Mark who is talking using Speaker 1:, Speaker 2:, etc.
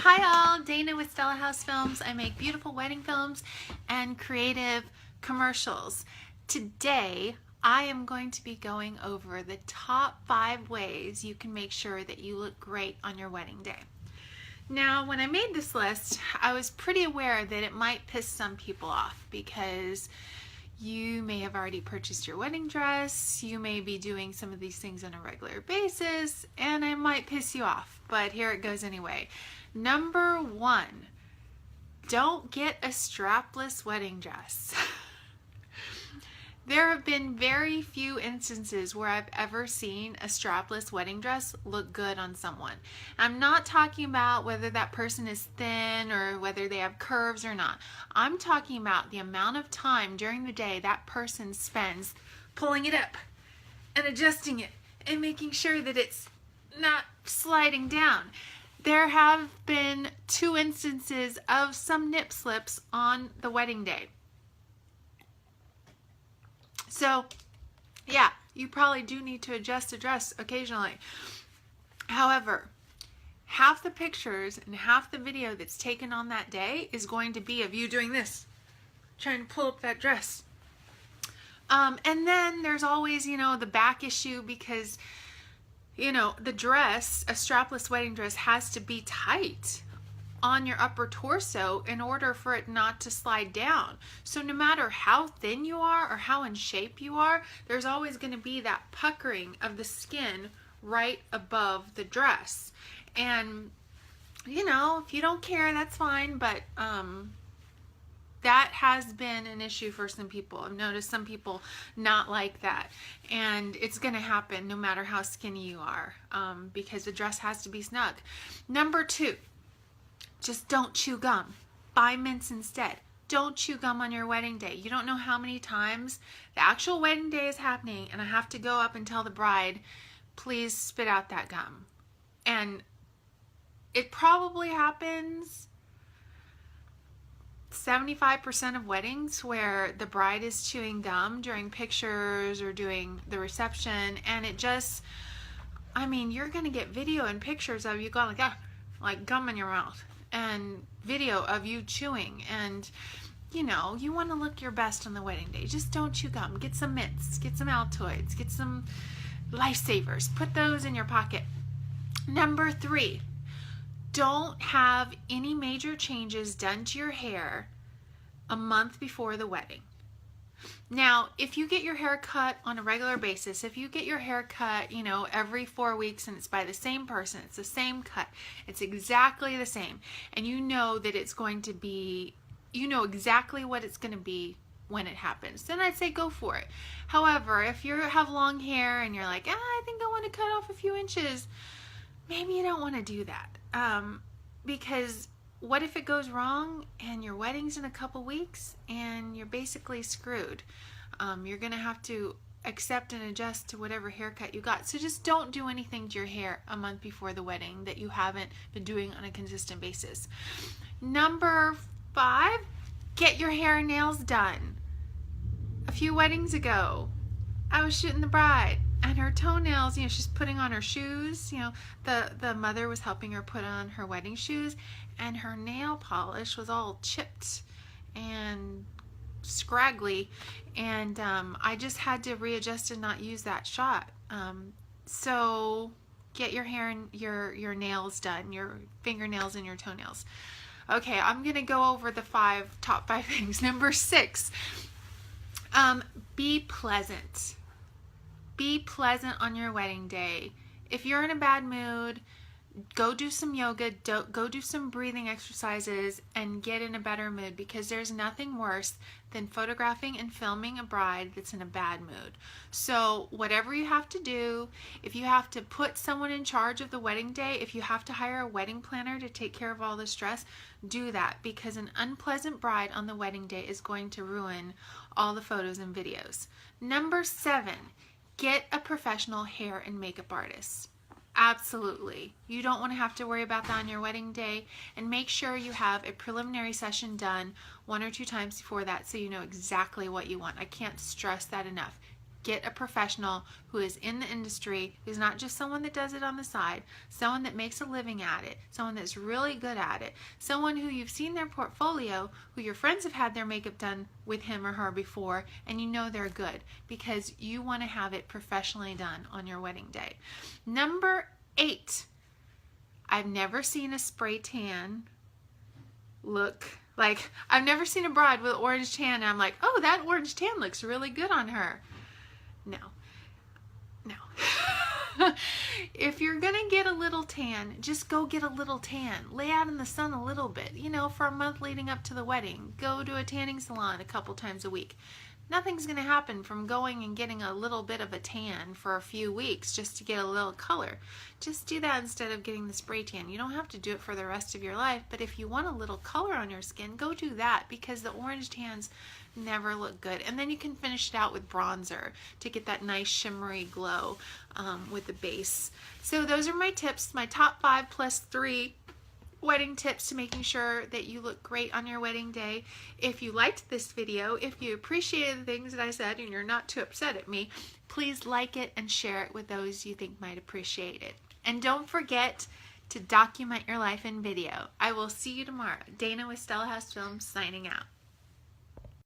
Speaker 1: Hi all, Dayna with Stella House Films. I make beautiful wedding films and creative commercials. Today, I am going to be going over the top 5 ways you can make sure that you look great on your wedding day. Now, when I made this list, I was pretty aware that it might piss some people off because you may have already purchased your wedding dress, you may be doing some of these things on a regular basis, and it might piss you off, but here it goes anyway. Number 1, don't get a strapless wedding dress. There have been very few instances where I've ever seen a strapless wedding dress look good on someone. I'm not talking about whether that person is thin or whether they have curves or not. I'm talking about the amount of time during the day that person spends pulling it up and adjusting it and making sure that it's not sliding down. There have been 2 instances of some nip slips on the wedding day. So, yeah, you probably do need to adjust the dress occasionally. However, half the pictures and half the video that's taken on that day is going to be of you doing this, trying to pull up that dress. And then there's always, the back issue because, the dress, a strapless wedding dress, has to be tight on your upper torso in order for it not to slide down. So no matter how thin you are or how in shape you are, there's always going to be that puckering of the skin right above the dress. And if you don't care, that's fine, but that has been an issue for some people. I've noticed some people not like that, and it's going to happen no matter how skinny you are, because the dress has to be snug. Number 2, just don't chew gum. Buy mints instead. Don't chew gum on your wedding day. You don't know how many times the actual wedding day is happening and I have to go up and tell the bride, please spit out that gum. And it probably happens 75% of weddings where the bride is chewing gum during pictures or doing the reception, and it just, you're going to get video and pictures of you going like gum in your mouth, and video of you chewing, and you want to look your best on the wedding day. Just don't chew gum. Get some mints, get some Altoids, get some lifesavers, put those in your pocket. Number 3, don't have any major changes done to your hair a month before the wedding. Now, if you get your hair cut on a regular basis, if you get your hair cut, every 4 weeks and it's by the same person, it's the same cut, it's exactly the same, and you know that it's going to be, exactly what it's going to be when it happens, then I'd say go for it. However, if you have long hair and you're like, I think I want to cut off a few inches, maybe you don't want to do that. Because what if it goes wrong and your wedding's in a couple weeks and you're basically screwed? You're going to have to accept and adjust to whatever haircut you got. So just don't do anything to your hair a month before the wedding that you haven't been doing on a consistent basis. Number 5, get your hair and nails done. A few weddings ago, I was shooting the bride, and her toenails, she's putting on her shoes, the mother was helping her put on her wedding shoes, and her nail polish was all chipped and scraggly, and I just had to readjust and not use that shot. So get your hair and your nails done, your fingernails and your toenails. Okay, I'm gonna go over the top 5 things. Number 6, be pleasant. Be pleasant on your wedding day. If you're in a bad mood, go do some yoga, go do some breathing exercises, and get in a better mood, because there's nothing worse than photographing and filming a bride that's in a bad mood. So whatever you have to do, if you have to put someone in charge of the wedding day, if you have to hire a wedding planner to take care of all the stress, do that, because an unpleasant bride on the wedding day is going to ruin all the photos and videos. Number 7, get a professional hair and makeup artist. Absolutely. You don't want to have to worry about that on your wedding day, and make sure you have a preliminary session done 1 or 2 times before that so you know exactly what you want. I can't stress that enough. Get a professional who is in the industry, who's not just someone that does it on the side, someone that makes a living at it, someone that's really good at it, someone who you've seen their portfolio, who your friends have had their makeup done with him or her before, and you know they're good because you want to have it professionally done on your wedding day. Number 8, I've never seen a spray tan look like, I've never seen a bride with orange tan and I'm like, oh, that orange tan looks really good on her. No. If you're gonna get a little tan, just go get a little tan. Lay out in the sun a little bit, you know, for a month leading up to the wedding. Go to a tanning salon a couple times a week. Nothing's gonna happen from going and getting a little bit of a tan for a few weeks just to get a little color. Just do that instead of getting the spray tan. You don't have to do it for the rest of your life, but if you want a little color on your skin, go do that, because the orange tans never look good. And then you can finish it out with bronzer to get that nice shimmery glow with the base. So those are my tips, my top 5 plus 3 wedding tips to making sure that you look great on your wedding day. If you liked this video, if you appreciated the things that I said and you're not too upset at me, please like it and share it with those you think might appreciate it. And don't forget to document your life in video. I will see you tomorrow. Dayna with Stella House Films signing out.